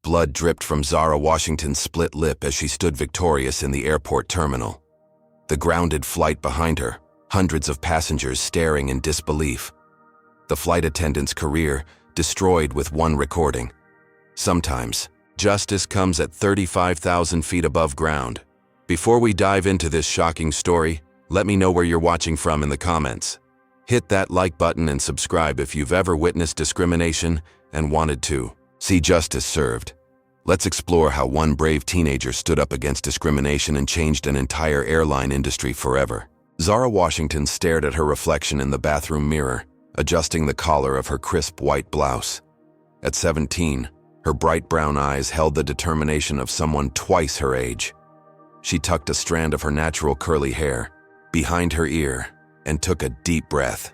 Blood dripped from Zara Washington's split lip as she stood victorious in the airport terminal. The grounded flight behind her, hundreds of passengers staring in disbelief. The flight attendant's career destroyed with one recording. Sometimes, justice comes at 35,000 feet above ground. Before we dive into this shocking story, let me know where you're watching from in the comments. Hit that like button and subscribe if you've ever witnessed discrimination and wanted to see justice served. Let's explore how one brave teenager stood up against discrimination and changed an entire airline industry forever. Zara Washington stared at her reflection in the bathroom mirror, adjusting the collar of her crisp white blouse. At 17, her bright brown eyes held the determination of someone twice her age. She tucked a strand of her natural curly hair behind her ear and took a deep breath.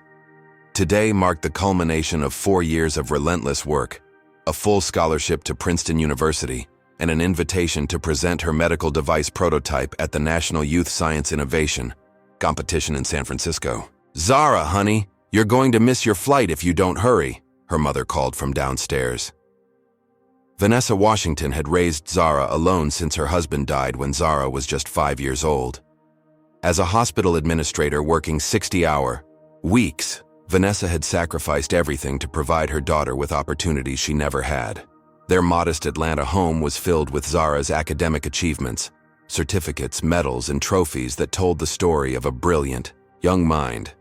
Today marked the culmination of 4 years of relentless work, a full scholarship to Princeton University, and an invitation to present her medical device prototype at the National Youth Science Innovation competition in San Francisco. "Zara, honey, you're going to miss your flight if you don't hurry," her mother called from downstairs. Vanessa Washington had raised Zara alone since her husband died when Zara was just 5 years old. As a hospital administrator working 60-hour weeks, Vanessa had sacrificed everything to provide her daughter with opportunities she never had. Their modest Atlanta home was filled with Zara's academic achievements, certificates, medals, and trophies that told the story of a brilliant, young mind.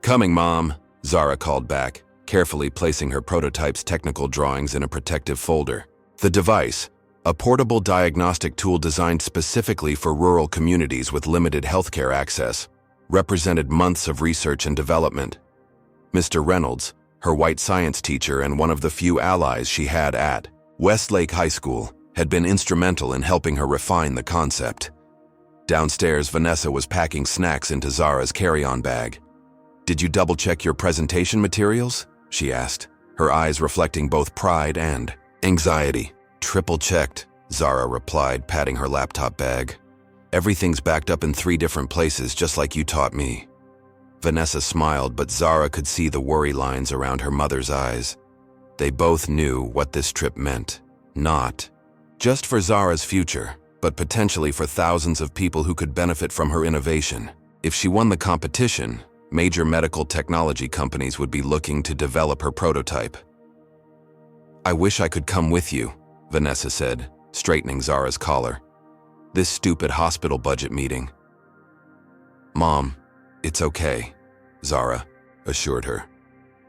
"Coming, Mom," Zara called back, carefully placing her prototype's technical drawings in a protective folder. The device, a portable diagnostic tool designed specifically for rural communities with limited healthcare access, represented months of research and development. Mr. Reynolds, her white science teacher and one of the few allies she had at Westlake High School, had been instrumental in helping her refine the concept. Downstairs, Vanessa was packing snacks into Zara's carry-on bag. "Did you double-check your presentation materials?" she asked, her eyes reflecting both pride and anxiety. "Triple-checked," Zara replied, patting her laptop bag. "Everything's backed up in 3 different places, just like you taught me." Vanessa smiled, but Zara could see the worry lines around her mother's eyes. They both knew what this trip meant. Not just for Zara's future, but potentially for thousands of people who could benefit from her innovation. If she won the competition, major medical technology companies would be looking to develop her prototype. "I wish I could come with you," Vanessa said, straightening Zara's collar. "This stupid hospital budget meeting." "Mom, it's okay," Zara assured her.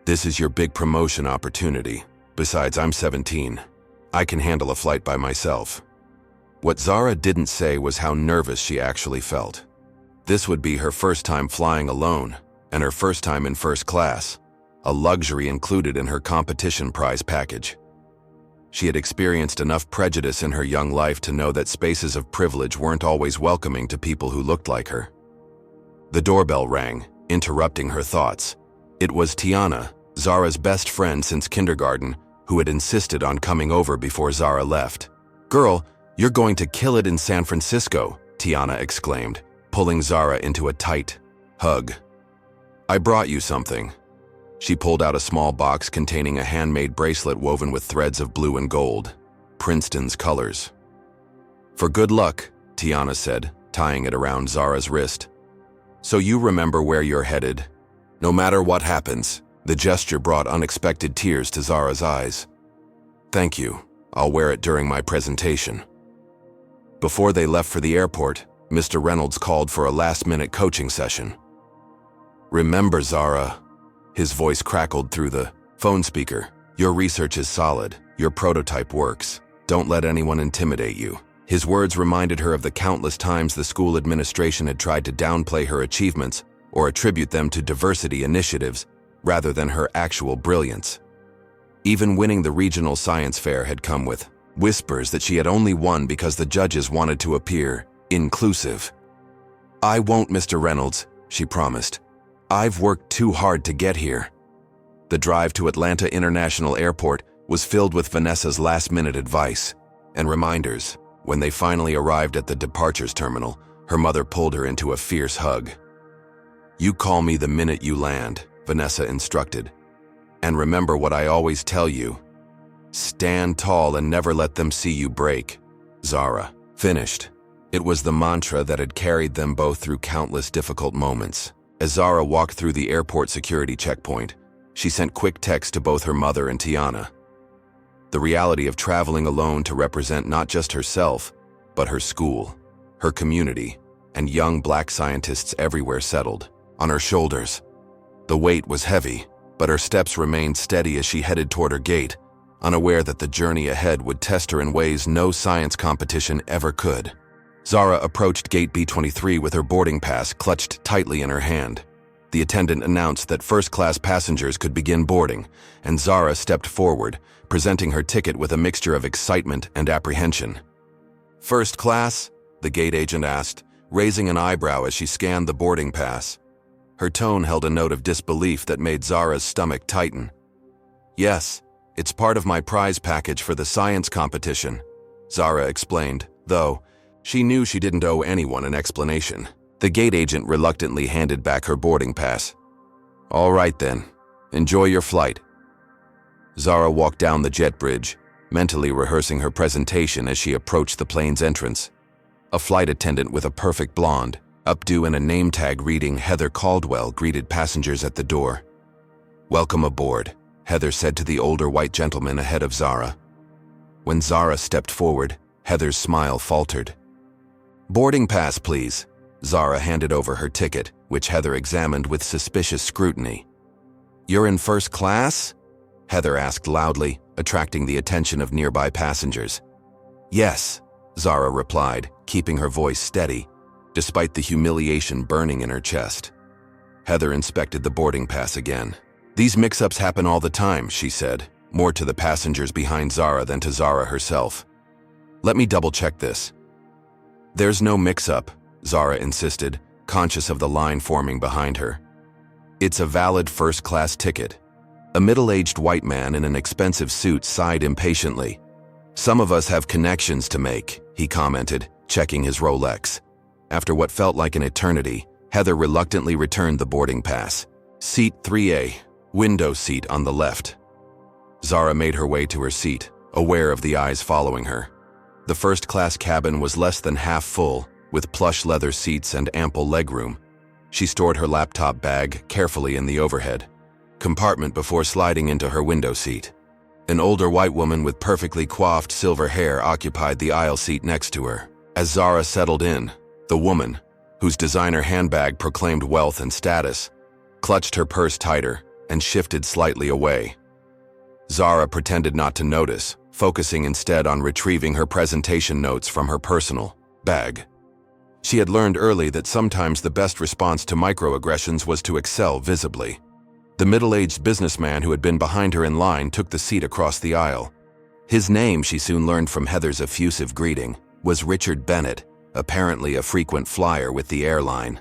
"This is your big promotion opportunity. Besides, I'm 17. I can handle a flight by myself." What Zara didn't say was how nervous she actually felt. This would be her first time flying alone, and her first time in first class, a luxury included in her competition prize package. She had experienced enough prejudice in her young life to know that spaces of privilege weren't always welcoming to people who looked like her. The doorbell rang, interrupting her thoughts. It was Tiana, Zara's best friend since kindergarten, who had insisted on coming over before Zara left. "Girl, you're going to kill it in San Francisco," Tiana exclaimed, pulling Zara into a tight hug. "I brought you something." She pulled out a small box containing a handmade bracelet woven with threads of blue and gold, Princeton's colors. "For good luck," Tiana said, tying it around Zara's wrist. "So you remember where you're headed. No matter what happens." The gesture brought unexpected tears to Zara's eyes. "Thank you. I'll wear it during my presentation." Before they left for the airport, Mr. Reynolds called for a last-minute coaching session. "Remember, Zara," his voice crackled through the phone speaker, "your research is solid. Your prototype works. Don't let anyone intimidate you." His words reminded her of the countless times the school administration had tried to downplay her achievements or attribute them to diversity initiatives rather than her actual brilliance. Even winning the regional science fair had come with whispers that she had only won because the judges wanted to appear inclusive. "I won't, Mr. Reynolds," she promised. "I've worked too hard to get here." The drive to Atlanta International Airport was filled with Vanessa's last-minute advice and reminders. When they finally arrived at the departures terminal, her mother pulled her into a fierce hug. "You call me the minute you land," Vanessa instructed. "And remember what I always tell you. Stay Stand tall and never let them see you break. Zara finished. It was the mantra that had carried them both through countless difficult moments. As Zara walked through the airport security checkpoint, she sent quick texts to both her mother and Tiana. The reality of traveling alone to represent not just herself, but her school, her community, and young black scientists everywhere settled on her shoulders. The weight was heavy, but her steps remained steady as she headed toward her gate, unaware that the journey ahead would test her in ways no science competition ever could. Zara approached gate B23 with her boarding pass clutched tightly in her hand. The attendant announced that first-class passengers could begin boarding, and Zara stepped forward, presenting her ticket with a mixture of excitement and apprehension. "First class?" the gate agent asked, raising an eyebrow as she scanned the boarding pass. Her tone held a note of disbelief that made Zara's stomach tighten. "Yes, it's part of my prize package for the science competition," Zara explained, though she knew she didn't owe anyone an explanation. The gate agent reluctantly handed back her boarding pass. "All right then, enjoy your flight." Zara walked down the jet bridge, mentally rehearsing her presentation as she approached the plane's entrance. A flight attendant with a perfect blonde, updo and a name tag reading Heather Caldwell greeted passengers at the door. "Welcome aboard," Heather said to the older white gentleman ahead of Zara. When Zara stepped forward, Heather's smile faltered. "Boarding pass, please." Zara handed over her ticket, which Heather examined with suspicious scrutiny. "You're in first class?" Heather asked loudly, attracting the attention of nearby passengers. "Yes," Zara replied, keeping her voice steady, despite the humiliation burning in her chest. Heather inspected the boarding pass again. "These mix-ups happen all the time," she said, more to the passengers behind Zara than to Zara herself. "Let me double-check this." "There's no mix-up," Zara insisted, conscious of the line forming behind her. "It's a valid first-class ticket." A middle-aged white man in an expensive suit sighed impatiently. "Some of us have connections to make," he commented, checking his Rolex. After what felt like an eternity, Heather reluctantly returned the boarding pass. "Seat 3A, window seat on the left." Zara made her way to her seat, aware of the eyes following her. The first-class cabin was less than half full, with plush leather seats and ample legroom. She stored her laptop bag carefully in the overhead compartment before sliding into her window seat. An older white woman with perfectly coiffed silver hair occupied the aisle seat next to her. As Zara settled in, the woman, whose designer handbag proclaimed wealth and status, clutched her purse tighter and shifted slightly away. Zara pretended not to notice, focusing instead on retrieving her presentation notes from her personal bag. She had learned early that sometimes the best response to microaggressions was to excel visibly. The middle-aged businessman who had been behind her in line took the seat across the aisle. His name, she soon learned from Heather's effusive greeting, was Richard Bennett, apparently a frequent flyer with the airline.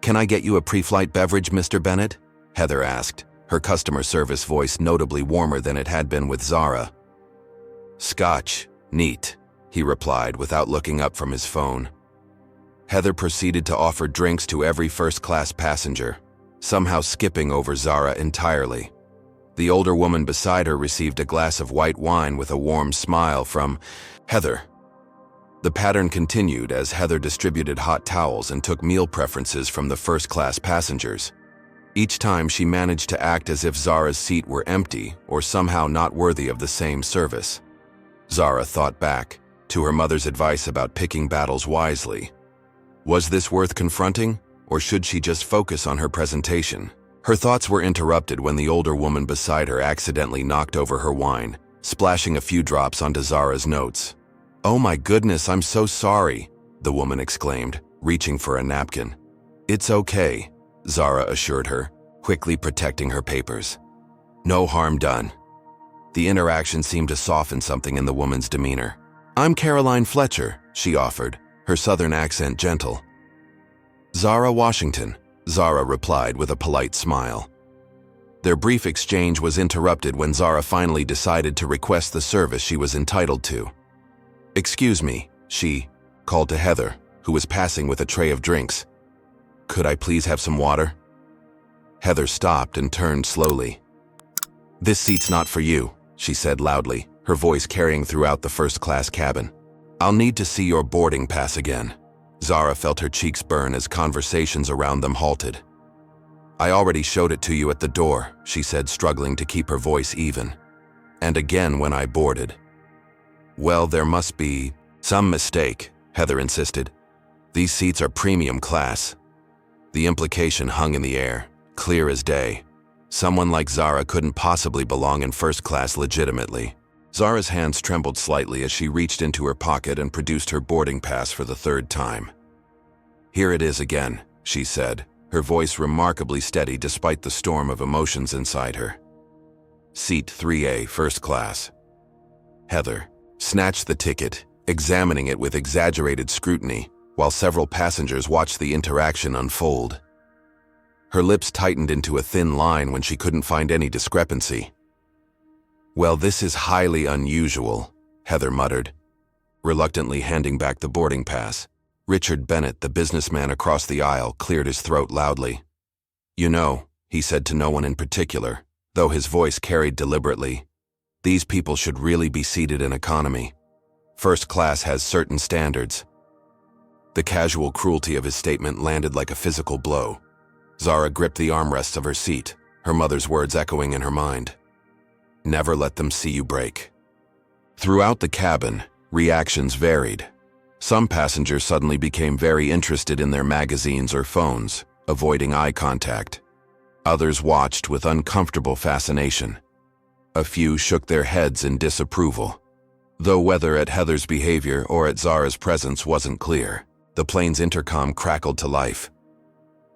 "Can I get you a pre-flight beverage, Mr. Bennett?" Heather asked, her customer service voice notably warmer than it had been with Zara. "Scotch, neat," he replied without looking up from his phone. Heather proceeded to offer drinks to every first-class passenger, somehow skipping over Zara entirely. The older woman beside her received a glass of white wine with a warm smile from Heather. The pattern continued as Heather distributed hot towels and took meal preferences from the first-class passengers. Each time she managed to act as if Zara's seat were empty or somehow not worthy of the same service. Zara thought back to her mother's advice about picking battles wisely. Was this worth confronting, or should she just focus on her presentation? Her thoughts were interrupted when the older woman beside her accidentally knocked over her wine, splashing a few drops onto Zara's notes. "Oh my goodness, I'm so sorry," the woman exclaimed, reaching for a napkin. "It's okay," Zara assured her, quickly protecting her papers. "No harm done." The interaction seemed to soften something in the woman's demeanor. "I'm Caroline Fletcher," she offered, her southern accent gentle. "Zara Washington," Zara replied with a polite smile. Their brief exchange was interrupted when Zara finally decided to request the service she was entitled to. "Excuse me," she called to Heather, who was passing with a tray of drinks. "Could I please have some water?" Heather stopped and turned slowly. "This seat's not for you," she said loudly, her voice carrying throughout the first-class cabin. "I'll need to see your boarding pass again." Zara felt her cheeks burn as conversations around them halted. "I already showed it to you at the door," she said, struggling to keep her voice even. "And again when I boarded." "Well, there must be some mistake," Heather insisted. "These seats are premium class." The implication hung in the air, clear as day. Someone like Zara couldn't possibly belong in first class legitimately. Zara's hands trembled slightly as she reached into her pocket and produced her boarding pass for the third time. "Here it is again," she said, her voice remarkably steady despite the storm of emotions inside her. "Seat 3A, first class." Heather snatched the ticket, examining it with exaggerated scrutiny, while several passengers watched the interaction unfold. Her lips tightened into a thin line when she couldn't find any discrepancy. "Well, this is highly unusual," Heather muttered, reluctantly handing back the boarding pass. Richard Bennett, the businessman across the aisle, cleared his throat loudly. "You know," he said to no one in particular, though his voice carried deliberately, "these people should really be seated in economy. First class has certain standards." The casual cruelty of his statement landed like a physical blow. Zara gripped the armrests of her seat, her mother's words echoing in her mind. "Never let them see you break." Throughout the cabin, reactions varied. Some passengers suddenly became very interested in their magazines or phones, avoiding eye contact. Others watched with uncomfortable fascination. A few shook their heads in disapproval. Though whether at Heather's behavior or at Zara's presence wasn't clear, the plane's intercom crackled to life.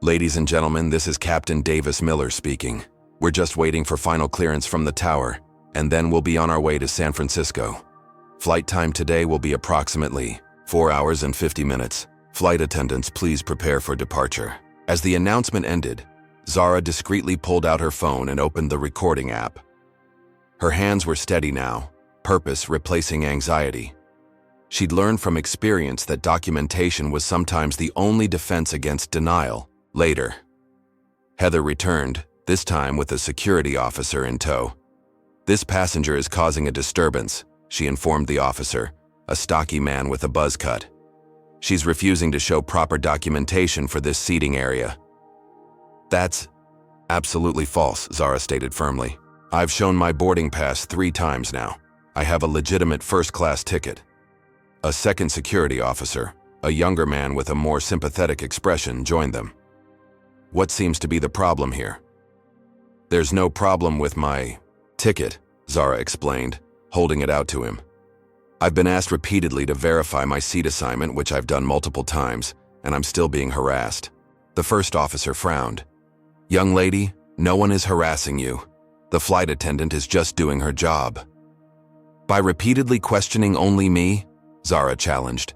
"Ladies and gentlemen, this is Captain Davis Miller speaking. We're just waiting for final clearance from the tower, and then we'll be on our way to San Francisco. Flight time today will be approximately 4 hours and 50 minutes. Flight attendants, please prepare for departure." As the announcement ended, Zara discreetly pulled out her phone and opened the recording app. Her hands were steady now, purpose replacing anxiety. She'd learned from experience that documentation was sometimes the only defense against denial. Later, Heather returned, this time with a security officer in tow. "This passenger is causing a disturbance," she informed the officer, a stocky man with a buzz cut. "She's refusing to show proper documentation for this seating area." "That's absolutely false," Zara stated firmly. "I've shown my boarding pass 3 times now. I have a legitimate first-class ticket." A second security officer, a younger man with a more sympathetic expression, joined them. "What seems to be the problem here?" "There's no problem with my ticket," Zara explained, holding it out to him. "I've been asked repeatedly to verify my seat assignment, which I've done multiple times, and I'm still being harassed." The first officer frowned. "Young lady, no one is harassing you. The flight attendant is just doing her job." "By repeatedly questioning only me?" Zara challenged.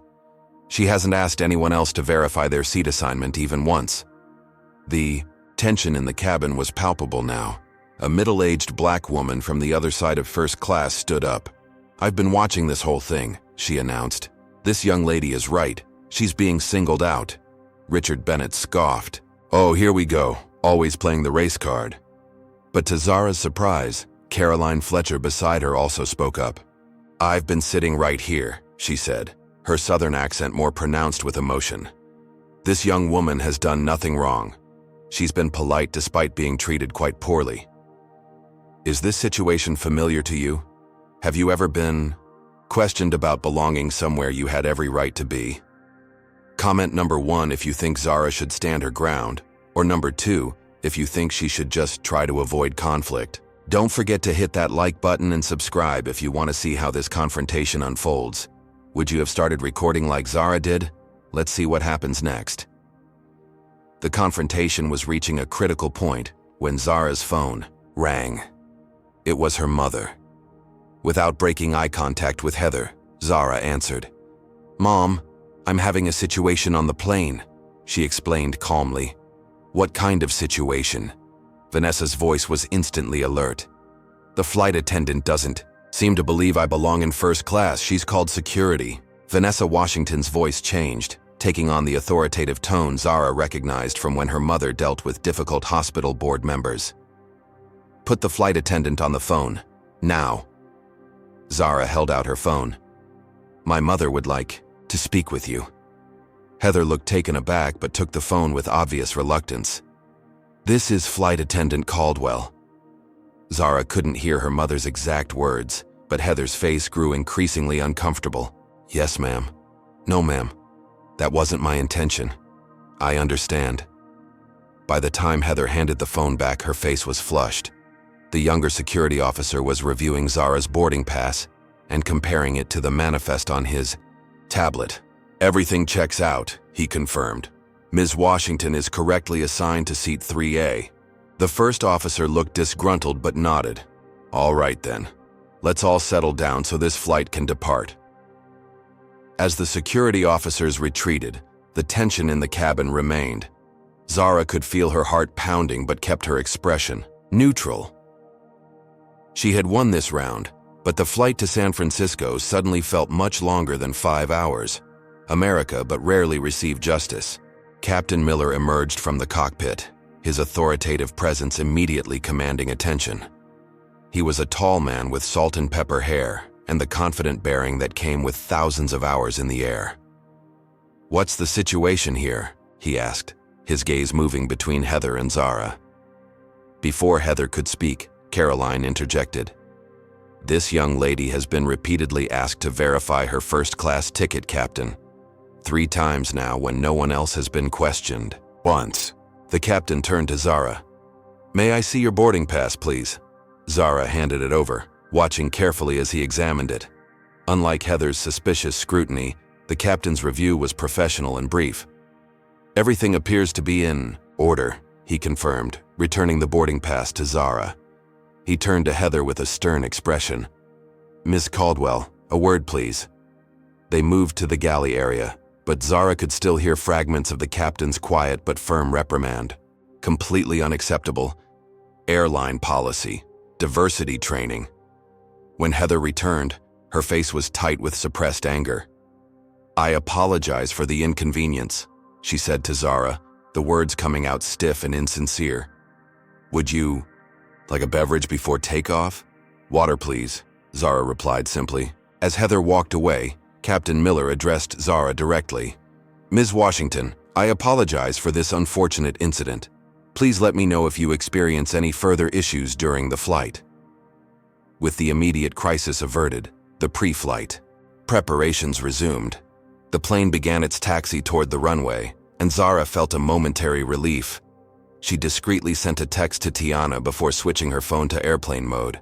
"She hasn't asked anyone else to verify their seat assignment even once." The tension in the cabin was palpable now. A middle-aged black woman from the other side of first class stood up. "I've been watching this whole thing," she announced. "This young lady is right. She's being singled out." Richard Bennett scoffed. "Oh, here we go, always playing the race card." But to Zara's surprise, Caroline Fletcher beside her also spoke up. "I've been sitting right here," she said, her southern accent more pronounced with emotion. "This young woman has done nothing wrong. She's been polite despite being treated quite poorly." "Is this situation familiar to you? Have you ever been questioned about belonging somewhere you had every right to be?" Comment number 1 if you think Zara should stand her ground, or number 2 if you think she should just try to avoid conflict. Don't forget to hit that like button and subscribe if you want to see how this confrontation unfolds. Would you have started recording like Zara did? Let's see what happens next. The confrontation was reaching a critical point when Zara's phone rang. It was her mother. Without breaking eye contact with Heather, Zara answered. "Mom, I'm having a situation on the plane," she explained calmly. "What kind of situation?" Vanessa's voice was instantly alert. "The flight attendant doesn't seem to believe I belong in first class. She's called security." Zara Washington's voice changed, taking on the authoritative tone Zara recognized from when her mother dealt with difficult hospital board members. "Put the flight attendant on the phone, now," Zara held out her phone. "My mother would like to speak with you." Heather looked taken aback but took the phone with obvious reluctance. "This is Flight Attendant Caldwell." Zara couldn't hear her mother's exact words, but Heather's face grew increasingly uncomfortable. "Yes, ma'am." "No, ma'am. That wasn't my intention. I understand." By the time Heather handed the phone back, her face was flushed. The younger security officer was reviewing Zara's boarding pass and comparing it to the manifest on his tablet. "Everything checks out," he confirmed. "Ms. Washington is correctly assigned to seat 3A. The first officer looked disgruntled but nodded. "All right then. Let's all settle down so this flight can depart." As the security officers retreated, the tension in the cabin remained. Zara could feel her heart pounding but kept her expression neutral. She had won this round, but the flight to San Francisco suddenly felt much longer than 5 hours. America but rarely received justice. Captain Miller emerged from the cockpit, his authoritative presence immediately commanding attention. He was a tall man with salt and pepper hair and the confident bearing that came with thousands of hours in the air. "What's the situation here?" he asked, his gaze moving between Heather and Zara. Before Heather could speak, Caroline interjected. "This young lady has been repeatedly asked to verify her first-class ticket, Captain. 3 times now when no one else has been questioned." "Once." The captain turned to Zara. "May I see your boarding pass, please?" Zara handed it over, watching carefully as he examined it. Unlike Heather's suspicious scrutiny, the captain's review was professional and brief. "Everything appears to be in order," he confirmed, returning the boarding pass to Zara. He turned to Heather with a stern expression. "Miss Caldwell, a word please." They moved to the galley area, but Zara could still hear fragments of the captain's quiet but firm reprimand. "Completely unacceptable. Airline policy. Diversity training." When Heather returned, her face was tight with suppressed anger. "I apologize for the inconvenience," she said to Zara, the words coming out stiff and insincere. "Would you like a beverage before takeoff?" "Water, please," Zara replied simply. As Heather walked away, Captain Miller addressed Zara directly. "Ms. Washington, I apologize for this unfortunate incident. Please let me know if you experience any further issues during the flight." With the immediate crisis averted, the pre-flight preparations resumed. The plane began its taxi toward the runway, and Zara felt a momentary relief. She discreetly sent a text to Tiana before switching her phone to airplane mode.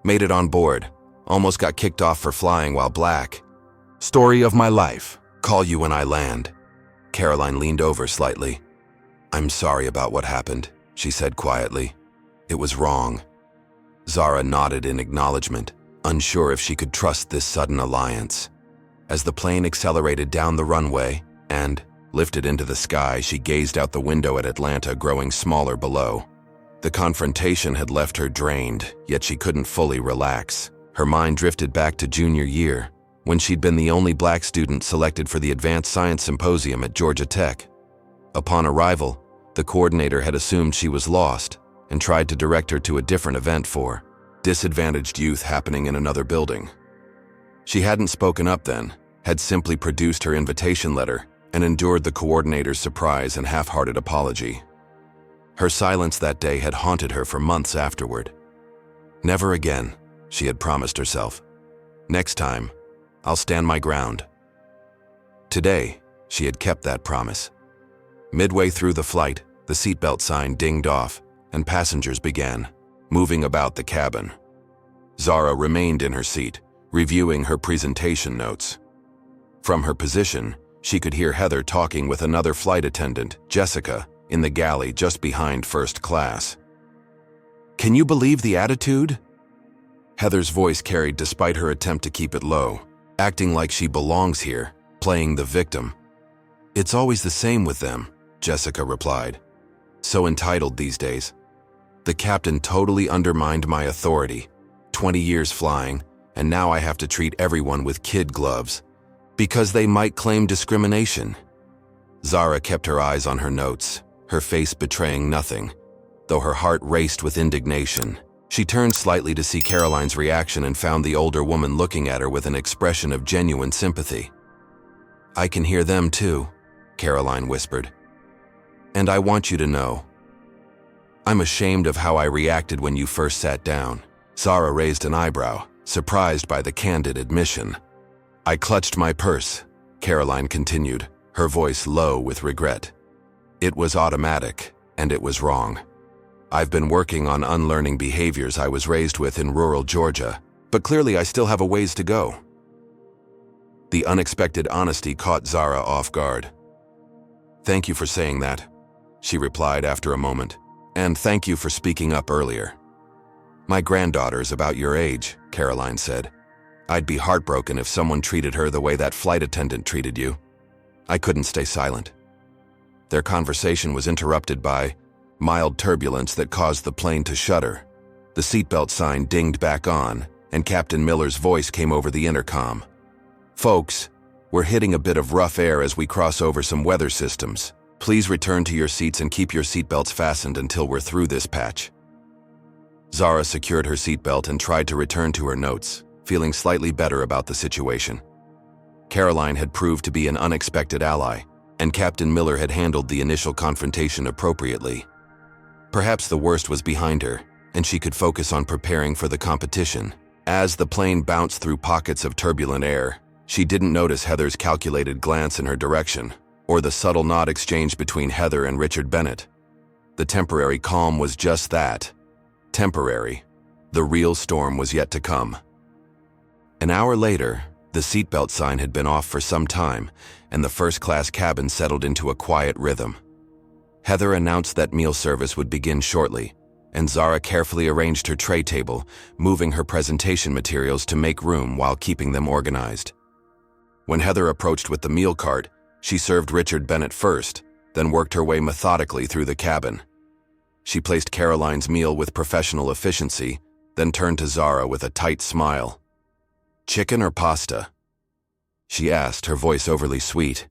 "Made it on board. Almost got kicked off for flying while black. Story of my life. Call you when I land." Caroline leaned over slightly. "I'm sorry about what happened," she said quietly. "It was wrong." Zara nodded in acknowledgement, unsure if she could trust this sudden alliance. As the plane accelerated down the runway and lifted into the sky, she gazed out the window at Atlanta growing smaller below. The confrontation had left her drained, yet she couldn't fully relax. Her mind drifted back to junior year, when she'd been the only black student selected for the Advanced Science Symposium at Georgia Tech. Upon arrival, the coordinator had assumed she was lost and tried to direct her to a different event for disadvantaged youth happening in another building. She hadn't spoken up then, had simply produced her invitation letter and endured the coordinator's surprise and half-hearted apology. Her silence that day had haunted her for months afterward. Never again, she had promised herself. Next time, I'll stand my ground. Today, she had kept that promise. Midway through the flight, the seatbelt sign dinged off, and passengers began moving about the cabin. Zara remained in her seat, reviewing her presentation notes. From her position, she could hear Heather talking with another flight attendant, Jessica, in the galley just behind first class. "Can you believe the attitude?" Heather's voice carried despite her attempt to keep it low, acting like she belongs here, playing the victim. "It's always the same with them," Jessica replied. "So entitled these days. The captain totally undermined my authority. 20 years flying, and now I have to treat everyone with kid gloves, because they might claim discrimination." Zara kept her eyes on her notes, her face betraying nothing, though her heart raced with indignation. She turned slightly to see Caroline's reaction and found the older woman looking at her with an expression of genuine sympathy. "I can hear them too," Caroline whispered. "And I want you to know. I'm ashamed of how I reacted when you first sat down." Zara raised an eyebrow, surprised by the candid admission. "I clutched my purse," Caroline continued, her voice low with regret. "It was automatic, and it was wrong. I've been working on unlearning behaviors I was raised with in rural Georgia, but clearly I still have a ways to go." The unexpected honesty caught Zara off guard. "Thank you for saying that," she replied after a moment, "and thank you for speaking up earlier." "My granddaughter's about your age," Caroline said. "I'd be heartbroken if someone treated her the way that flight attendant treated you." I couldn't stay silent. Their conversation was interrupted by mild turbulence that caused the plane to shudder. The seatbelt sign dinged back on, and Captain Miller's voice came over the intercom. "Folks, we're hitting a bit of rough air as we cross over some weather systems. Please return to your seats and keep your seatbelts fastened until we're through this patch." Zara secured her seatbelt and tried to return to her notes, feeling slightly better about the situation. Caroline had proved to be an unexpected ally, and Captain Miller had handled the initial confrontation appropriately. Perhaps the worst was behind her, and she could focus on preparing for the competition. As the plane bounced through pockets of turbulent air, she didn't notice Heather's calculated glance in her direction, or the subtle nod exchanged between Heather and Richard Bennett. The temporary calm was just that. Temporary. The real storm was yet to come. An hour later, the seatbelt sign had been off for some time, and the first-class cabin settled into a quiet rhythm. Heather announced that meal service would begin shortly, and Zara carefully arranged her tray table, moving her presentation materials to make room while keeping them organized. When Heather approached with the meal cart, she served Richard Bennett first, then worked her way methodically through the cabin. She placed Caroline's meal with professional efficiency, then turned to Zara with a tight smile. "Chicken or pasta?" she asked, her voice overly sweet.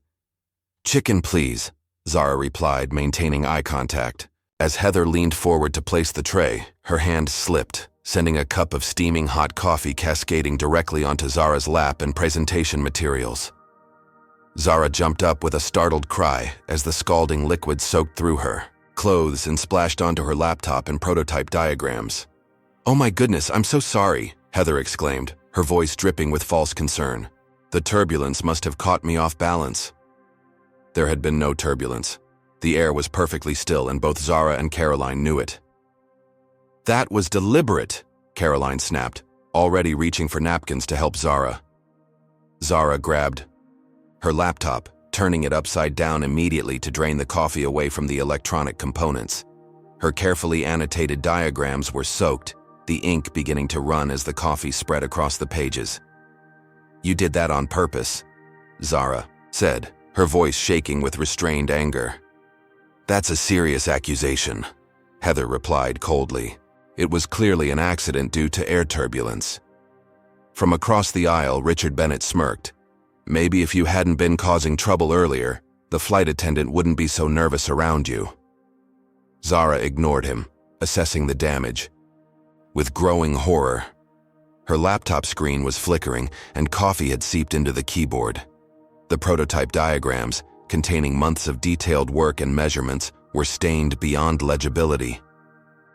"Chicken, please," Zara replied, maintaining eye contact. As Heather leaned forward to place the tray, her hand slipped, sending a cup of steaming hot coffee cascading directly onto Zara's lap and presentation materials. Zara jumped up with a startled cry as the scalding liquid soaked through her clothes and splashed onto her laptop and prototype diagrams. "Oh my goodness, I'm so sorry," Heather exclaimed, her voice dripping with false concern. "The turbulence must have caught me off balance." There had been no turbulence. The air was perfectly still, and both Zara and Caroline knew it. "That was deliberate," Caroline snapped, already reaching for napkins to help Zara. Zara grabbed her laptop, turning it upside down immediately to drain the coffee away from the electronic components. Her carefully annotated diagrams were soaked, the ink beginning to run as the coffee spread across the pages. "You did that on purpose," Zara said, her voice shaking with restrained anger. "That's a serious accusation," Heather replied coldly. "It was clearly an accident due to air turbulence." From across the aisle, Richard Bennett smirked. "Maybe if you hadn't been causing trouble earlier, the flight attendant wouldn't be so nervous around you." Zara ignored him, assessing the damage. With growing horror, her laptop screen was flickering and coffee had seeped into the keyboard. The prototype diagrams, containing months of detailed work and measurements, were stained beyond legibility.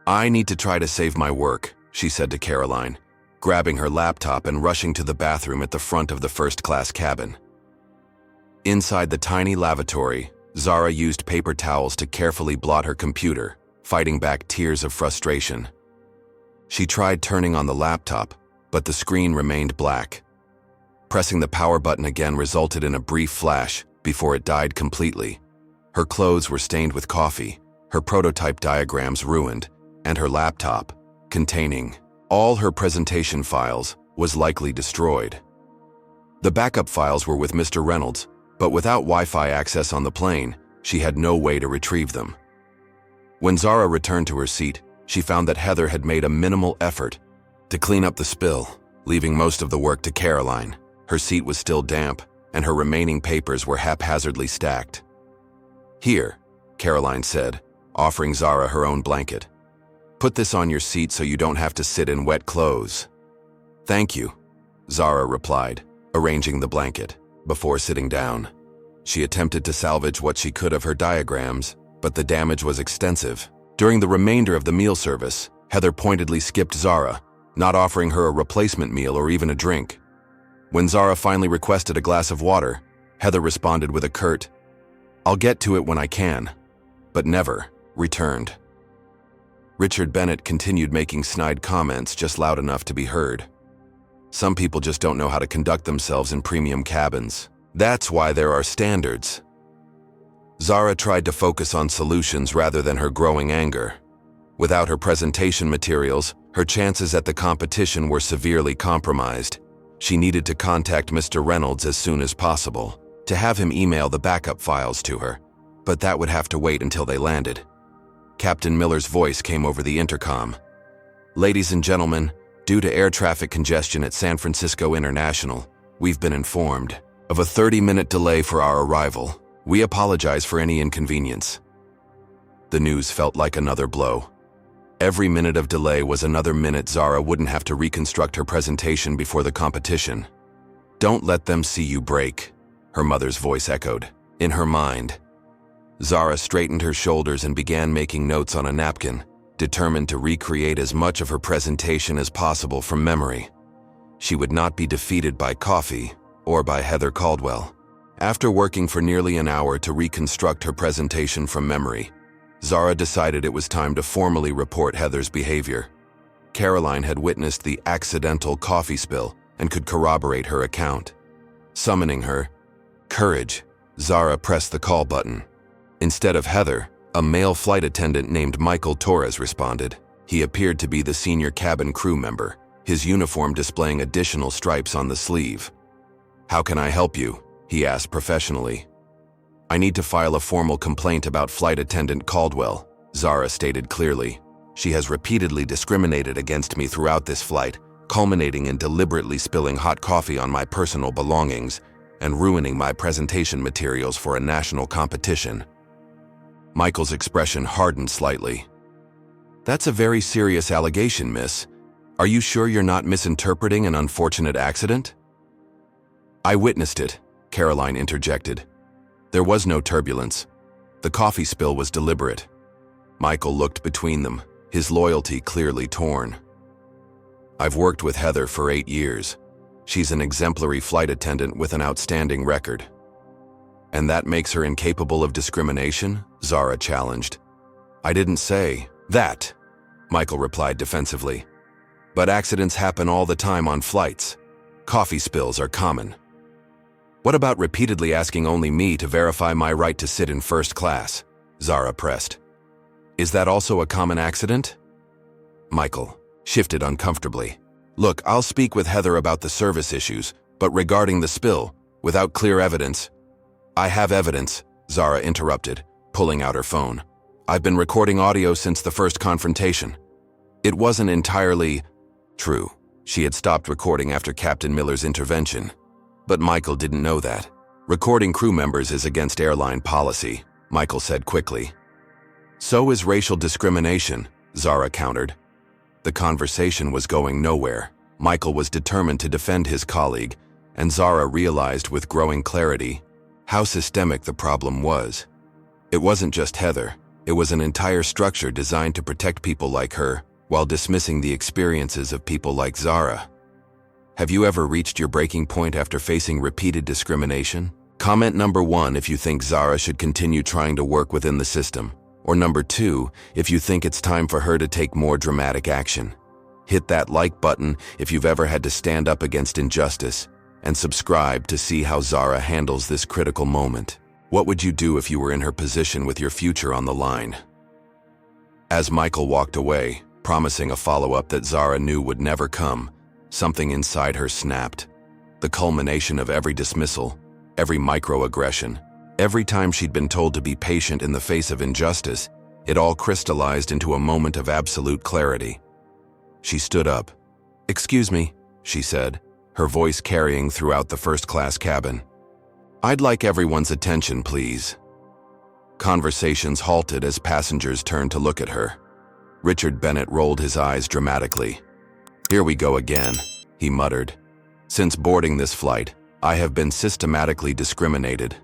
"I need to try to save my work," she said to Caroline, grabbing her laptop and rushing to the bathroom at the front of the first-class cabin. Inside the tiny lavatory, Zara used paper towels to carefully blot her computer, fighting back tears of frustration. She tried turning on the laptop, but the screen remained black. Pressing the power button again resulted in a brief flash before it died completely. Her clothes were stained with coffee, her prototype diagrams ruined, and her laptop, containing all her presentation files, was likely destroyed. The backup files were with Mr. Reynolds, but without Wi-Fi access on the plane, she had no way to retrieve them. When Zara returned to her seat, she found that Heather had made a minimal effort to clean up the spill, leaving most of the work to Caroline. Her seat was still damp, and her remaining papers were haphazardly stacked. "Here," Caroline said, offering Zara her own blanket. Put this on your seat so you don't have to sit in wet clothes. Thank you, Zara replied, arranging the blanket. Before sitting down, she attempted to salvage what she could of her diagrams, but the damage was extensive. During the remainder of the meal service, Heather pointedly skipped Zara, not offering her a replacement meal or even a drink. When Zara finally requested a glass of water, Heather responded with a curt, "I'll get to it when I can," but never returned. Richard Bennett continued making snide comments just loud enough to be heard. Some people just don't know how to conduct themselves in premium cabins. That's why there are standards. Zara tried to focus on solutions rather than her growing anger. Without her presentation materials, her chances at the competition were severely compromised. She needed to contact Mr. Reynolds as soon as possible, to have him email the backup files to her, but that would have to wait until they landed. Captain Miller's voice came over the intercom. "Ladies and gentlemen, due to air traffic congestion at San Francisco International, we've been informed of a 30-minute delay for our arrival. We apologize for any inconvenience." The news felt like another blow. Every minute of delay was another minute Zara wouldn't have to reconstruct her presentation before the competition. "Don't let them see you break," her mother's voice echoed, in her mind. Zara straightened her shoulders and began making notes on a napkin, determined to recreate as much of her presentation as possible from memory. She would not be defeated by coffee or by Heather Caldwell. After working for nearly an hour to reconstruct her presentation from memory, Zara decided it was time to formally report Heather's behavior. Caroline had witnessed the accidental coffee spill and could corroborate her account. Summoning her courage, Zara pressed the call button. Instead of Heather, a male flight attendant named Michael Torres responded. He appeared to be the senior cabin crew member, his uniform displaying additional stripes on the sleeve. "How can I help you?" he asked professionally. "I need to file a formal complaint about Flight Attendant Caldwell," Zara stated clearly. "She has repeatedly discriminated against me throughout this flight, culminating in deliberately spilling hot coffee on my personal belongings and ruining my presentation materials for a national competition." Michael's expression hardened slightly. "That's a very serious allegation, miss. Are you sure you're not misinterpreting an unfortunate accident?" "I witnessed it," Caroline interjected. "There was no turbulence. The coffee spill was deliberate." Michael looked between them, his loyalty clearly torn. "I've worked with Heather for 8 years. She's an exemplary flight attendant with an outstanding record." "And that makes her incapable of discrimination?" Zara challenged. "I didn't say that," Michael replied defensively. "But accidents happen all the time on flights. Coffee spills are common." "What about repeatedly asking only me to verify my right to sit in first class?" Zara pressed. "Is that also a common accident?" Michael shifted uncomfortably. "Look, I'll speak with Heather about the service issues, but regarding the spill, without clear evidence—" "I have evidence," Zara interrupted, pulling out her phone. "I've been recording audio since the first confrontation." It wasn't entirely true. She had stopped recording after Captain Miller's intervention. But Michael didn't know that. "Recording crew members is against airline policy," Michael said quickly. "So is racial discrimination," Zara countered. The conversation was going nowhere. Michael was determined to defend his colleague, and Zara realized with growing clarity how systemic the problem was. It wasn't just Heather. It was an entire structure designed to protect people like her, while dismissing the experiences of people like Zara. Have you ever reached your breaking point after facing repeated discrimination? Comment number 1 if you think Zara should continue trying to work within the system, or number 2 if you think it's time for her to take more dramatic action. Hit that like button if you've ever had to stand up against injustice, and subscribe to see how Zara handles this critical moment. What would you do if you were in her position with your future on the line? As Michael walked away, promising a follow-up that Zara knew would never come, something inside her snapped. The culmination of every dismissal, every microaggression, every time she'd been told to be patient in the face of injustice, it all crystallized into a moment of absolute clarity. She stood up. "Excuse me," she said, her voice carrying throughout the first-class cabin. "I'd like everyone's attention, please." Conversations halted as passengers turned to look at her. Richard Bennett rolled his eyes dramatically. "Here we go again," he muttered. "Since boarding this flight, I have been systematically discriminated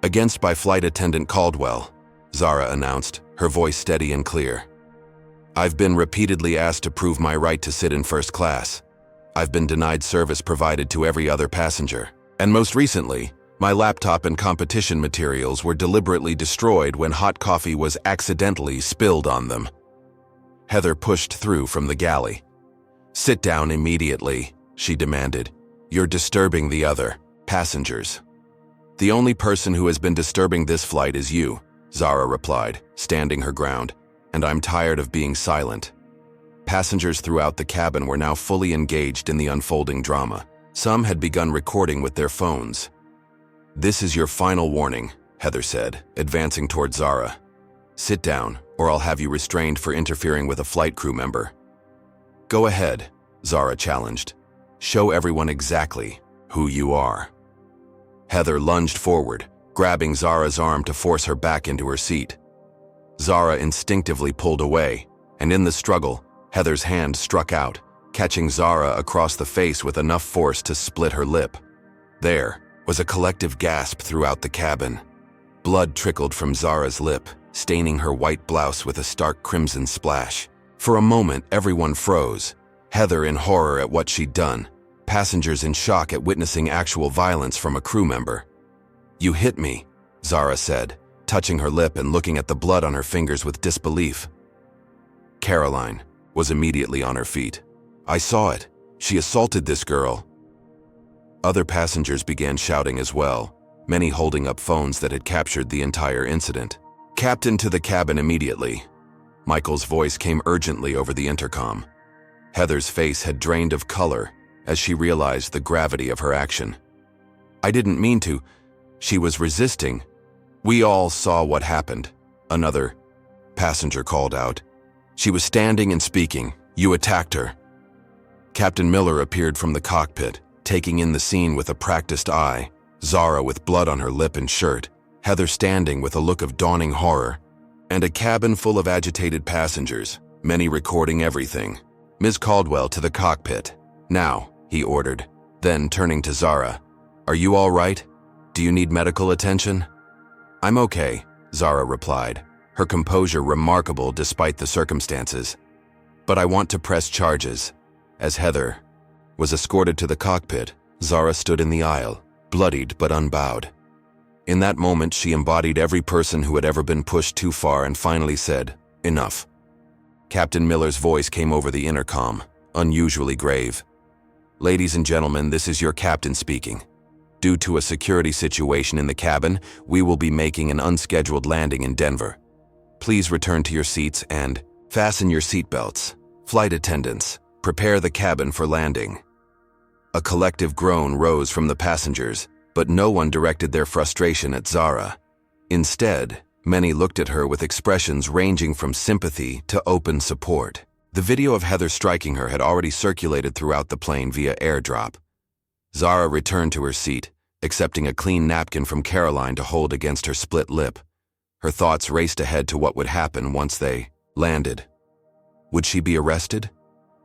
against by Flight Attendant Caldwell," Zara announced, her voice steady and clear. "I've been repeatedly asked to prove my right to sit in first class. I've been denied service provided to every other passenger. And most recently, my laptop and competition materials were deliberately destroyed when hot coffee was accidentally spilled on them." Heather pushed through from the galley. "Sit down immediately," she demanded. "You're disturbing the other passengers." "The only person who has been disturbing this flight is you," Zara replied, standing her ground, "and I'm tired of being silent." Passengers throughout the cabin were now fully engaged in the unfolding drama. Some had begun recording with their phones. "This is your final warning," Heather said, advancing toward Zara. "Sit down, or I'll have you restrained for interfering with a flight crew member." "Go ahead," Zara challenged. "Show everyone exactly who you are." Heather lunged forward, grabbing Zara's arm to force her back into her seat. Zara instinctively pulled away, and in the struggle, Heather's hand struck out, catching Zara across the face with enough force to split her lip. There was a collective gasp throughout the cabin. Blood trickled from Zara's lip, staining her white blouse with a stark crimson splash. For a moment, everyone froze, Heather in horror at what she'd done, passengers in shock at witnessing actual violence from a crew member. "You hit me," Zara said, touching her lip and looking at the blood on her fingers with disbelief. Caroline was immediately on her feet. "I saw it. She assaulted this girl." Other passengers began shouting as well, many holding up phones that had captured the entire incident. "Captain to the cabin immediately." Michael's voice came urgently over the intercom. Heather's face had drained of color as she realized the gravity of her action. "I didn't mean to." She was resisting. "We all saw what happened," another passenger called out. "She was standing and speaking. You attacked her." Captain Miller appeared from the cockpit, taking in the scene with a practiced eye, Zara with blood on her lip and shirt, Heather standing with a look of dawning horror, and a cabin full of agitated passengers, many recording everything. "Ms. Caldwell to the cockpit. Now," he ordered. Then, turning to Zara, "Are you all right? Do you need medical attention?" "I'm okay," Zara replied, her composure remarkable despite the circumstances. "But I want to press charges." As Heather was escorted to the cockpit, Zara stood in the aisle, bloodied but unbowed. In that moment, she embodied every person who had ever been pushed too far and finally said, "Enough." Captain Miller's voice came over the intercom, unusually grave. "Ladies and gentlemen, this is your captain speaking. Due to a security situation in the cabin, we will be making an unscheduled landing in Denver. Please return to your seats and fasten your seatbelts. Flight attendants, prepare the cabin for landing." A collective groan rose from the passengers, but no one directed their frustration at Zara. Instead, many looked at her with expressions ranging from sympathy to open support. The video of Heather striking her had already circulated throughout the plane via airdrop. Zara returned to her seat, accepting a clean napkin from Caroline to hold against her split lip. Her thoughts raced ahead to what would happen once they landed. Would she be arrested?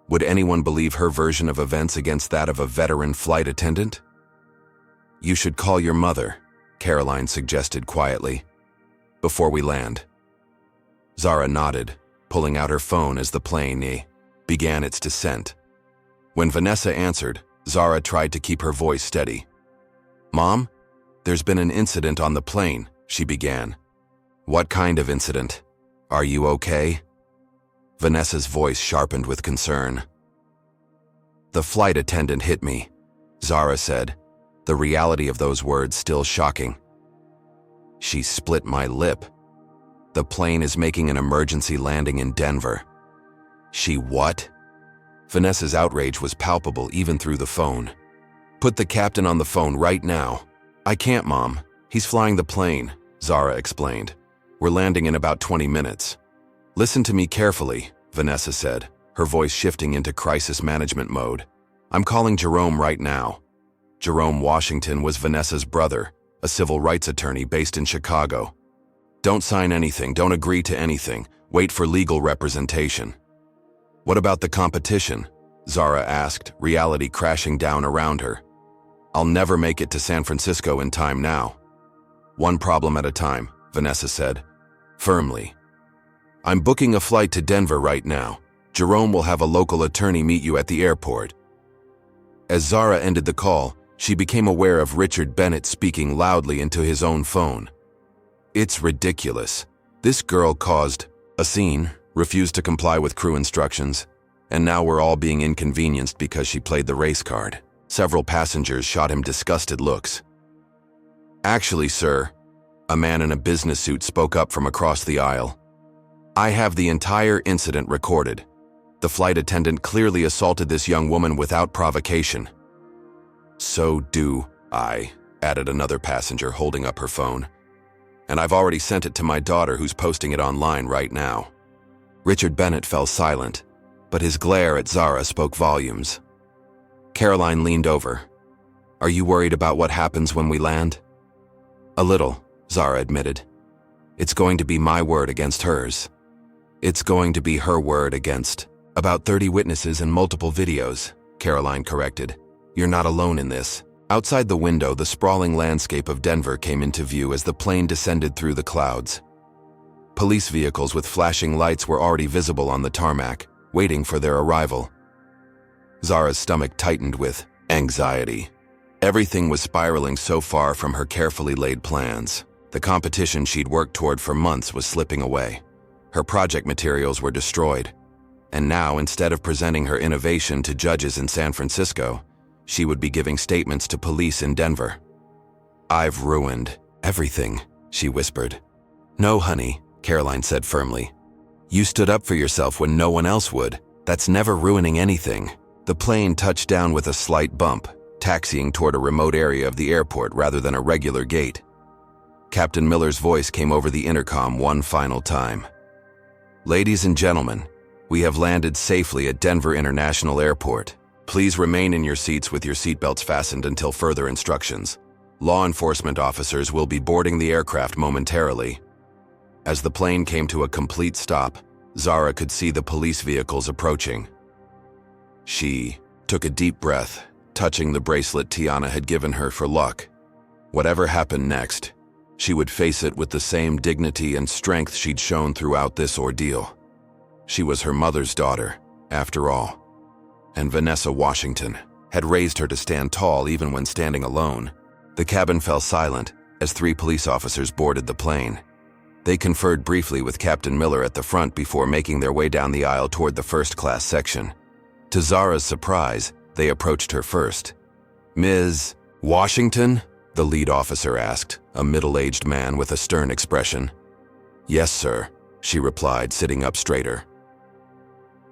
Would anyone believe her version of events against that of a veteran flight attendant? "You should call your mother," Caroline suggested quietly, "before we land." Zara nodded, pulling out her phone as the plane began its descent. When Vanessa answered, Zara tried to keep her voice steady. "Mom, there's been an incident on the plane," she began. "What kind of incident? Are you okay?" Vanessa's voice sharpened with concern. "The flight attendant hit me," Zara said, the reality of those words still shocking. "She split my lip. The plane is making an emergency landing in Denver." "She what?" Vanessa's outrage was palpable even through the phone. "Put the captain on the phone right now." "I can't, Mom. He's flying the plane," Zara explained. "We're landing in about 20 minutes. "Listen to me carefully," Vanessa said, her voice shifting into crisis management mode. "I'm calling Jerome right now." Jerome Washington was Vanessa's brother, a civil rights attorney based in Chicago. "Don't sign anything, don't agree to anything. Wait for legal representation. What about the competition? Zara asked, reality crashing down around her. I'll never make it to San Francisco in time now. One problem at a time, Vanessa said, firmly. I'm booking a flight to Denver right now. Jerome will have a local attorney meet you at the airport. As Zara ended the call, she became aware of Richard Bennett speaking loudly into his own phone. It's ridiculous. This girl caused a scene, refused to comply with crew instructions, and now we're all being inconvenienced because she played the race card. Several passengers shot him disgusted looks. Actually, sir, a man in a business suit spoke up from across the aisle. I have the entire incident recorded. The flight attendant clearly assaulted this young woman without provocation. So do I, added another passenger holding up her phone. And I've already sent it to my daughter who's posting it online right now. Richard Bennett fell silent, but his glare at Zara spoke volumes. Caroline leaned over. Are you worried about what happens when we land? A little, Zara admitted. It's going to be my word against hers. It's going to be her word against about 30 witnesses and multiple videos, Caroline corrected. You're not alone in this. Outside the window, the sprawling landscape of Denver came into view as the plane descended through the clouds. Police vehicles with flashing lights were already visible on the tarmac, waiting for their arrival. Zara's stomach tightened with anxiety. Everything was spiraling so far from her carefully laid plans. The competition she'd worked toward for months was slipping away. Her project materials were destroyed. And now, instead of presenting her innovation to judges in San Francisco, she would be giving statements to police in Denver. I've ruined everything, she whispered. No, honey, Caroline said firmly. You stood up for yourself when no one else would. That's never ruining anything. The plane touched down with a slight bump, taxiing toward a remote area of the airport rather than a regular gate. Captain Miller's voice came over the intercom one final time. Ladies and gentlemen, we have landed safely at Denver International Airport. Please remain in your seats with your seatbelts fastened until further instructions. Law enforcement officers will be boarding the aircraft momentarily. As the plane came to a complete stop, Zara could see the police vehicles approaching. She took a deep breath, touching the bracelet Tiana had given her for luck. Whatever happened next, she would face it with the same dignity and strength she'd shown throughout this ordeal. She was her mother's daughter, after all. And Vanessa Washington had raised her to stand tall even when standing alone. The cabin fell silent as 3 police officers boarded the plane. They conferred briefly with Captain Miller at the front before making their way down the aisle toward the first-class section. To Zara's surprise, they approached her first. Ms. Washington? The lead officer asked, a middle-aged man with a stern expression. Yes, sir, she replied, sitting up straighter.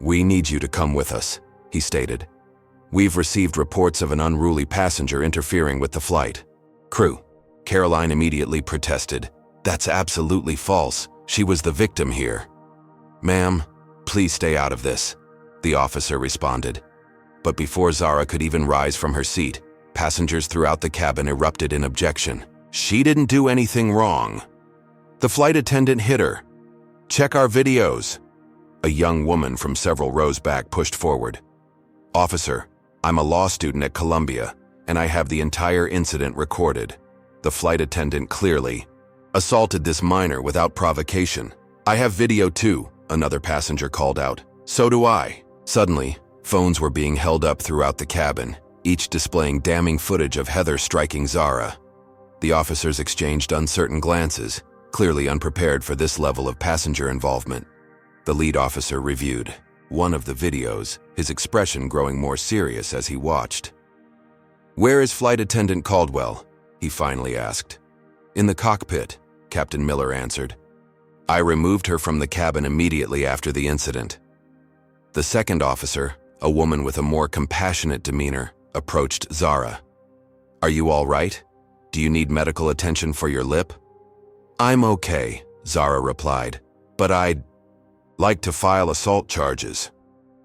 We need you to come with us, he stated. We've received reports of an unruly passenger interfering with the flight. Crew. Caroline immediately protested. That's absolutely false. She was the victim here. Ma'am, please stay out of this, the officer responded. But before Zara could even rise from her seat, passengers throughout the cabin erupted in objection. She didn't do anything wrong. The flight attendant hit her. Check our videos. A young woman from several rows back pushed forward. Officer, I'm a law student at Columbia, and I have the entire incident recorded. The flight attendant clearly assaulted this minor without provocation. I have video too, another passenger called out. So do I. Suddenly, phones were being held up throughout the cabin, each displaying damning footage of Heather striking Zara. The officers exchanged uncertain glances, clearly unprepared for this level of passenger involvement. The lead officer reviewed one of the videos, his expression growing more serious as he watched. Where is Flight Attendant Caldwell? He finally asked. In the cockpit, Captain Miller answered. I removed her from the cabin immediately after the incident. The second officer, a woman with a more compassionate demeanor, approached Zara. Are you all right? Do you need medical attention for your lip? I'm okay, Zara replied, but I'd like to file assault charges.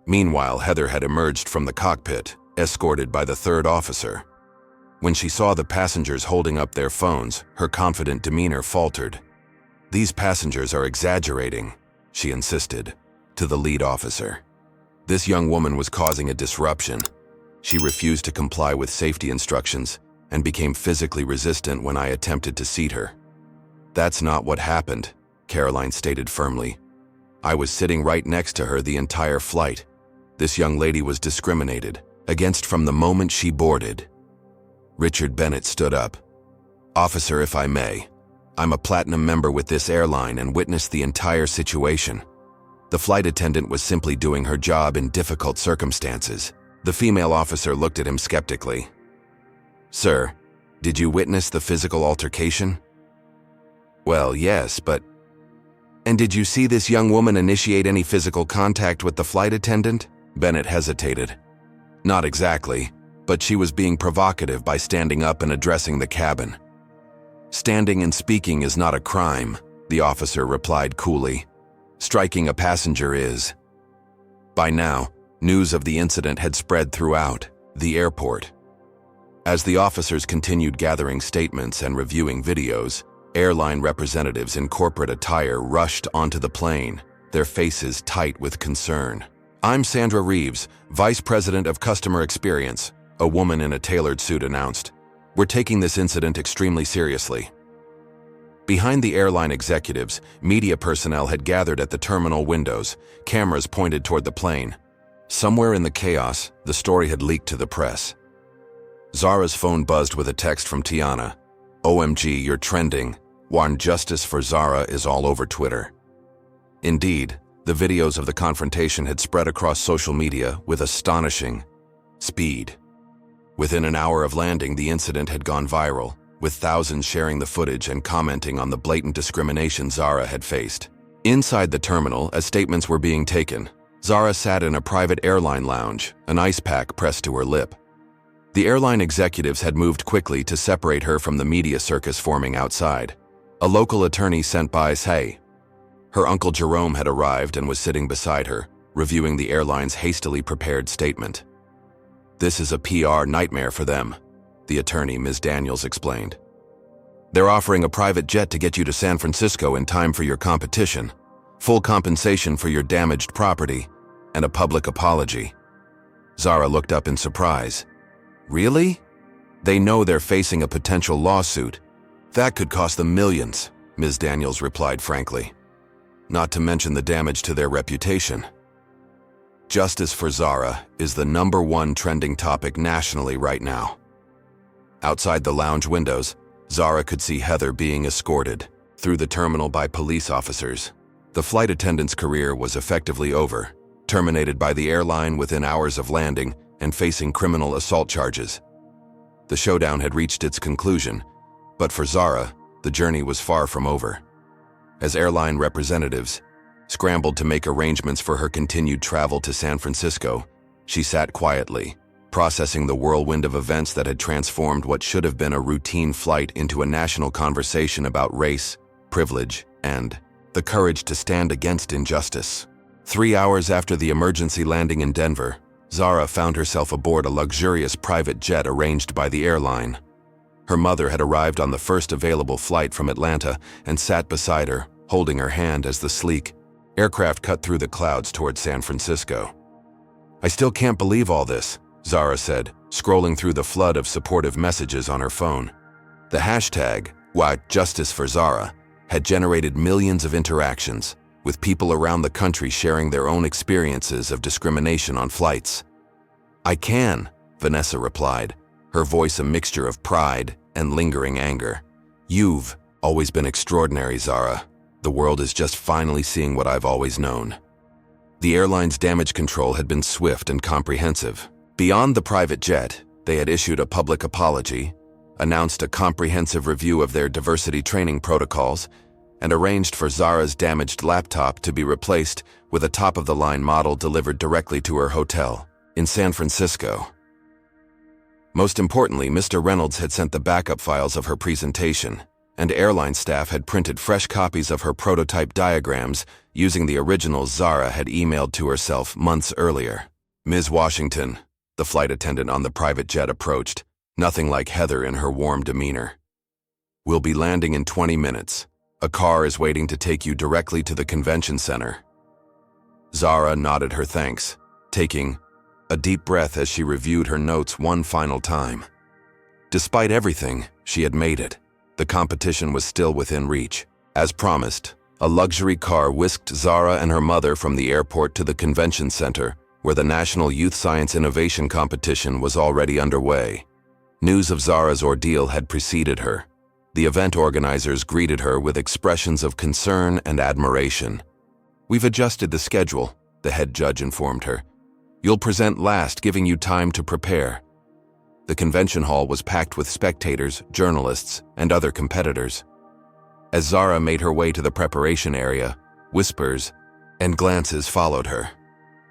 Meanwhile, Heather had emerged from the cockpit, escorted by the third officer. When she saw the passengers holding up their phones, her confident demeanor faltered. These passengers are exaggerating. she insisted, to the lead officer. This young woman was causing a disruption. She refused to comply with safety instructions and became physically resistant when I attempted to seat her. That's not what happened, Caroline stated firmly. I was sitting right next to her the entire flight. This young lady was discriminated against from the moment she boarded. Richard Bennett stood up. Officer, if I may, I'm a platinum member with this airline and witnessed the entire situation. The flight attendant was simply doing her job in difficult circumstances. The female officer looked at him skeptically. Sir, did you witness the physical altercation? Well, yes, but... And did you see this young woman initiate any physical contact with the flight attendant? Bennett hesitated. Not exactly, but she was being provocative by standing up and addressing the cabin. Standing and speaking is not a crime, the officer replied coolly. Striking a passenger is. By now, news of the incident had spread throughout the airport. As the officers continued gathering statements and reviewing videos, airline representatives in corporate attire rushed onto the plane, their faces tight with concern. I'm Sandra Reeves, Vice President of Customer Experience, a woman in a tailored suit announced. We're taking this incident extremely seriously. Behind the airline executives, media personnel had gathered at the terminal windows, cameras pointed toward the plane. Somewhere in the chaos, the story had leaked to the press. Zara's phone buzzed with a text from Tiana. OMG, you're trending. Warn justice for Zara is all over Twitter. Indeed, the videos of the confrontation had spread across social media with astonishing speed. Within an hour of landing, the incident had gone viral, with thousands sharing the footage and commenting on the blatant discrimination Zara had faced. Inside the terminal, as statements were being taken, Zara sat in a private airline lounge, an ice pack pressed to her lip. The airline executives had moved quickly to separate her from the media circus forming outside. A local attorney sent by Say. Her uncle Jerome had arrived and was sitting beside her, reviewing the airline's hastily prepared statement. This is a PR nightmare for them, the attorney, Ms. Daniels, explained. They're offering a private jet to get you to San Francisco in time for your competition, full compensation for your damaged property, and a public apology. Zara looked up in surprise. Really? They know they're facing a potential lawsuit. That could cost them millions, Ms. Daniels replied frankly. Not to mention the damage to their reputation. Justice for Zara is the #1 trending topic nationally right now. Outside the lounge windows, Zara could see Heather being escorted through the terminal by police officers. The flight attendant's career was effectively over, terminated by the airline within hours of landing and facing criminal assault charges. The showdown had reached its conclusion, but for Zara, the journey was far from over. As airline representatives scrambled to make arrangements for her continued travel to San Francisco, she sat quietly, processing the whirlwind of events that had transformed what should have been a routine flight into a national conversation about race, privilege, and the courage to stand against injustice. 3 hours after the emergency landing in Denver, Zara found herself aboard a luxurious private jet arranged by the airline. Her mother had arrived on the first available flight from Atlanta and sat beside her, holding her hand as the sleek aircraft cut through the clouds toward San Francisco. I still can't believe all this, Zara said, scrolling through the flood of supportive messages on her phone. The hashtag, #JusticeForZara, had generated millions of interactions, with people around the country sharing their own experiences of discrimination on flights. I can, Vanessa replied, her voice a mixture of pride and lingering anger. You've always been extraordinary, Zara. The world is just finally seeing what I've always known. The airline's damage control had been swift and comprehensive. Beyond the private jet, they had issued a public apology, announced a comprehensive review of their diversity training protocols, and arranged for Zara's damaged laptop to be replaced with a top-of-the-line model delivered directly to her hotel in San Francisco. Most importantly, Mr. Reynolds had sent the backup files of her presentation, and airline staff had printed fresh copies of her prototype diagrams using the originals Zara had emailed to herself months earlier. Ms. Washington, the flight attendant on the private jet, approached, nothing like Heather in her warm demeanor. We'll be landing in 20 minutes. A car is waiting to take you directly to the convention center." Zara nodded her thanks, taking a deep breath as she reviewed her notes one final time. Despite everything, she had made it. The competition was still within reach. As promised, a luxury car whisked Zara and her mother from the airport to the convention center, where the National Youth Science Innovation Competition was already underway. News of Zara's ordeal had preceded her. The event organizers greeted her with expressions of concern and admiration. "We've adjusted the schedule," the head judge informed her. "You'll present last, giving you time to prepare." The convention hall was packed with spectators, journalists, and other competitors. As Zara made her way to the preparation area, whispers and glances followed her.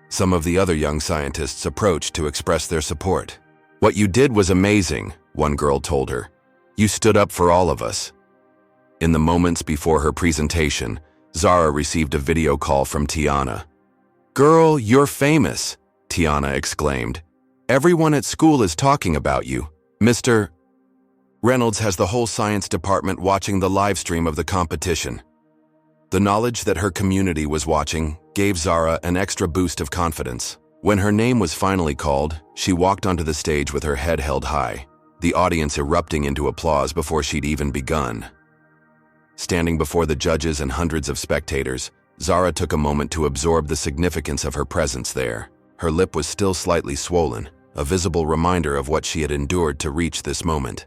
Some of the other young scientists approached to express their support. "What you did was amazing," one girl told her. "You stood up for all of us." In the moments before her presentation, Zara received a video call from Tiana. "Girl, you're famous," Tiana exclaimed. "Everyone at school is talking about you. Mr. Reynolds has the whole science department watching the live stream of the competition." The knowledge that her community was watching gave Zara an extra boost of confidence. When her name was finally called, she walked onto the stage with her head held high, the audience erupting into applause before she'd even begun. Standing before the judges and hundreds of spectators, Zara took a moment to absorb the significance of her presence there. Her lip was still slightly swollen, a visible reminder of what she had endured to reach this moment.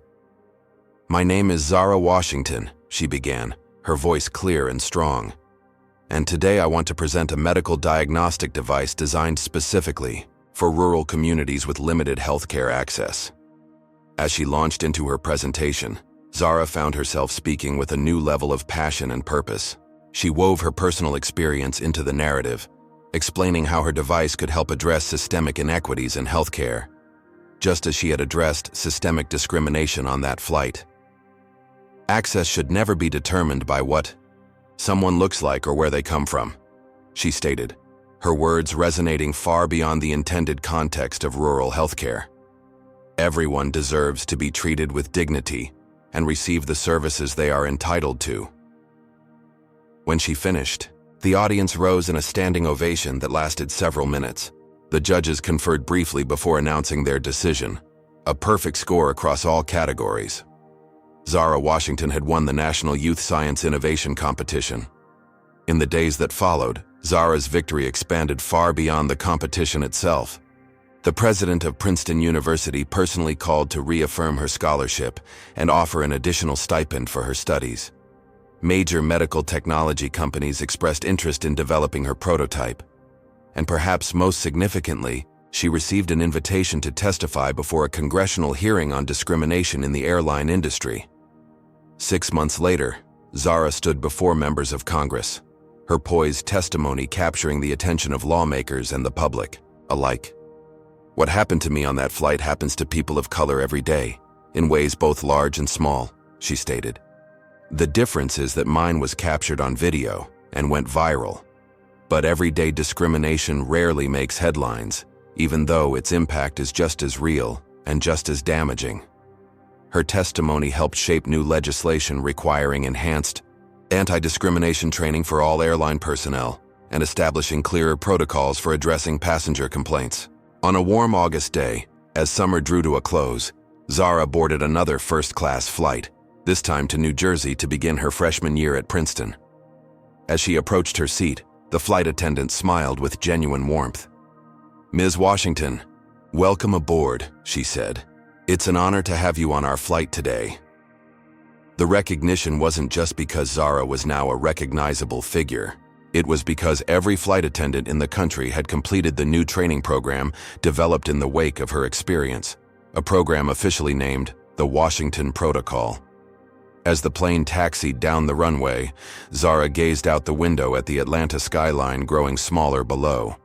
"My name is Zara Washington," she began, her voice clear and strong. "And today I want to present a medical diagnostic device designed specifically for rural communities with limited healthcare access." As she launched into her presentation, Zara found herself speaking with a new level of passion and purpose. She wove her personal experience into the narrative, explaining how her device could help address systemic inequities in healthcare, just as she had addressed systemic discrimination on that flight. "Access should never be determined by what someone looks like or where they come from," she stated, her words resonating far beyond the intended context of rural healthcare. "Everyone deserves to be treated with dignity and receive the services they are entitled to." When she finished, the audience rose in a standing ovation that lasted several minutes. The judges conferred briefly before announcing their decision, a perfect score across all categories. Zara Washington had won the National Youth Science Innovation Competition. In the days that followed, Zara's victory expanded far beyond the competition itself. The president of Princeton University personally called to reaffirm her scholarship and offer an additional stipend for her studies. Major medical technology companies expressed interest in developing her prototype. And perhaps most significantly, she received an invitation to testify before a congressional hearing on discrimination in the airline industry. 6 months later, Zara stood before members of Congress, her poised testimony capturing the attention of lawmakers and the public alike. "What happened to me on that flight happens to people of color every day, in ways both large and small," she stated. "The difference is that mine was captured on video and went viral. But everyday discrimination rarely makes headlines, even though its impact is just as real and just as damaging." Her testimony helped shape new legislation requiring enhanced anti-discrimination training for all airline personnel and establishing clearer protocols for addressing passenger complaints. On a warm August day, as summer drew to a close, Zara boarded another first-class flight, this time to New Jersey to begin her freshman year at Princeton. As she approached her seat, the flight attendant smiled with genuine warmth. "Ms. Washington, welcome aboard," she said. "It's an honor to have you on our flight today." The recognition wasn't just because Zara was now a recognizable figure. It was because every flight attendant in the country had completed the new training program developed in the wake of her experience, a program officially named the Washington Protocol. As the plane taxied down the runway, Zara gazed out the window at the Atlanta skyline growing smaller below.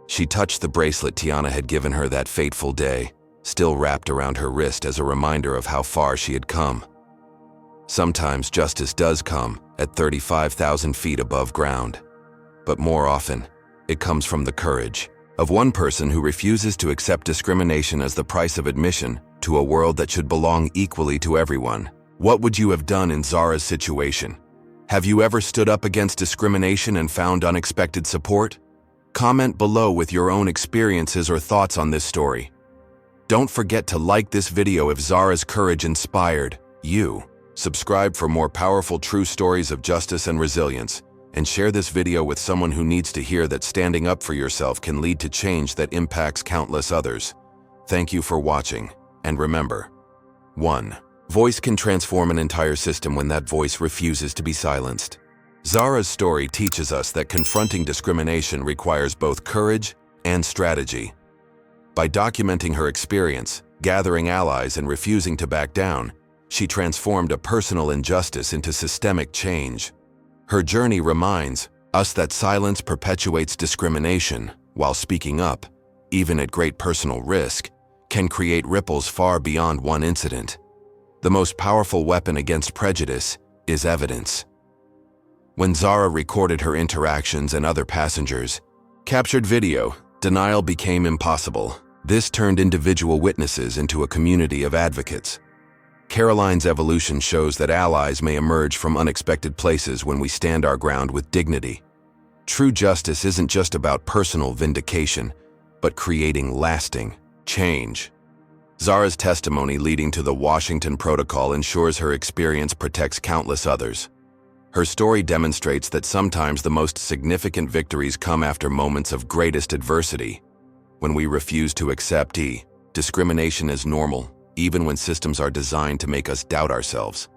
She touched the bracelet Tiana had given her that fateful day, still wrapped around her wrist as a reminder of how far she had come. Sometimes justice does come at 35,000 feet above ground. But more often, it comes from the courage of one person who refuses to accept discrimination as the price of admission to a world that should belong equally to everyone. What would you have done in Zara's situation? Have you ever stood up against discrimination and found unexpected support? Comment below with your own experiences or thoughts on this story. Don't forget to like this video if Zara's courage inspired you. Subscribe for more powerful true stories of justice and resilience, and share this video with someone who needs to hear that standing up for yourself can lead to change that impacts countless others. Thank you for watching, and remember, 1. Voice can transform an entire system when that voice refuses to be silenced. Zara's story teaches us that confronting discrimination requires both courage and strategy. By documenting her experience, gathering allies, and refusing to back down, she transformed a personal injustice into systemic change. Her journey reminds us that silence perpetuates discrimination, while speaking up, even at great personal risk, can create ripples far beyond one incident. The most powerful weapon against prejudice is evidence. When Zara recorded her interactions and other passengers captured video, denial became impossible. This turned individual witnesses into a community of advocates. Caroline's evolution shows that allies may emerge from unexpected places when we stand our ground with dignity. True justice isn't just about personal vindication, but creating lasting change. Zara's testimony leading to the Washington Protocol ensures her experience protects countless others. Her story demonstrates that sometimes the most significant victories come after moments of greatest adversity. When we refuse to accept discrimination as normal, even when systems are designed to make us doubt ourselves.